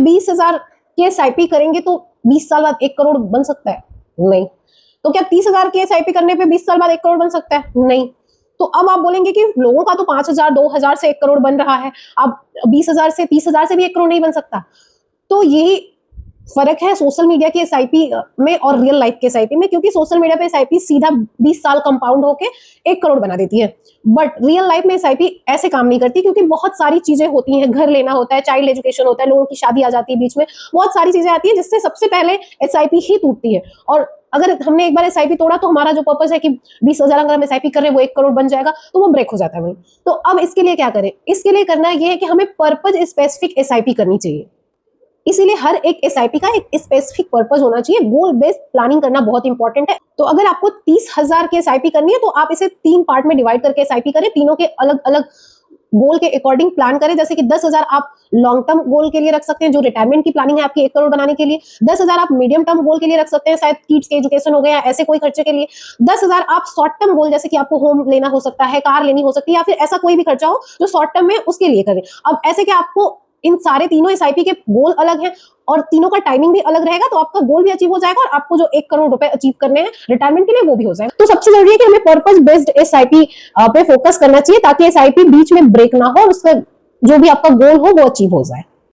20,000 के SIP करेंगे तो 20 साल बाद 1 करोड़ बन सकता है? नहीं। तो क्या 30,000 के SIP करने पे 20 साल बाद 1 करोड़ बन सकता है? नहीं। तो अब आप बोलेंगे कि लोगों का तो 5,000 2,000 से 1 करोड़ बन रहा है, अब 20,000 से 30,000 से भी 1 करोड़ नहीं बन सकता। तो यही फर्क है सोशल मीडिया के SIP में और रियल लाइफ के SIP में, क्योंकि सोशल मीडिया पे SIP सीधा 20 साल कंपाउंड होके 1 करोड़ बना देती है, बट रियल लाइफ में SIP ऐसे काम नहीं करती, क्योंकि बहुत सारी चीजें होती हैं, घर लेना होता है, चाइल्ड एजुकेशन होता है, लोगों की शादी आ जाती है बीच में, बहुत सारी चीजें आती है जिससे सबसे पहले SIP ही टूटती है। और अगर हमने एक बार SIP तोड़ा तो हमारा जो पर्पस है कि 20,000 अगर हम SIP कर रहे हैं वो 1 करोड़ बन जाएगा, तो वो ब्रेक हो जाता है वहीं। तो अब इसके लिए क्या करें? इसके लिए करना ये है कि हमें पर्पज स्पेसिफिक SIP करनी चाहिए। इसीलिए हर एक SIP का एक स्पेसिफिक पर्पस होना चाहिए। गोल बेस्ड प्लानिंग करना बहुत इंपॉर्टेंट है। तो अगर आपको 30,000 की SIP करनी है तो आप इसे 3 पार्ट में डिवाइड करके SIP करें, तीनों के अलग अलग गोल के अकॉर्डिंग प्लान करें। जैसे कि 10,000 आप लॉन्ग टर्म गोल के लिए रख सकते हैं, जो रिटायरमेंट की प्लानिंग है आपकी 1 करोड़ बनाने के लिए। 10,000 आप मीडियम टर्म गोल के लिए रख सकते हैं, शायद किड्स के एजुकेशन हो गया, ऐसे कोई खर्चे के लिए। 10,000 आप शॉर्ट टर्म गोल, जैसे कि आपको होम लेना हो सकता है, कार लेनी हो सकती है, या फिर ऐसा कोई भी खर्चा हो जो शॉर्ट टर्म में, उसके लिए करें। अब ऐसे कि आपको इन सारे तीनों SIP के गोल अलग हैं और तीनों का टाइमिंग भी अलग रहेगा, तो आपका गोल भी अचीव हो जाएगा और आपको जो 1 करोड़ रुपए अचीव करने हैं रिटायरमेंट के लिए वो भी हो जाएगा। तो सबसे जरूरी है कि हमें पर्पस बेस्ड SIP पे फोकस करना चाहिए, ताकि SIP बीच में ब्रेक ना हो और उसका जो भी आपका गोल हो वो अचीव हो जाए।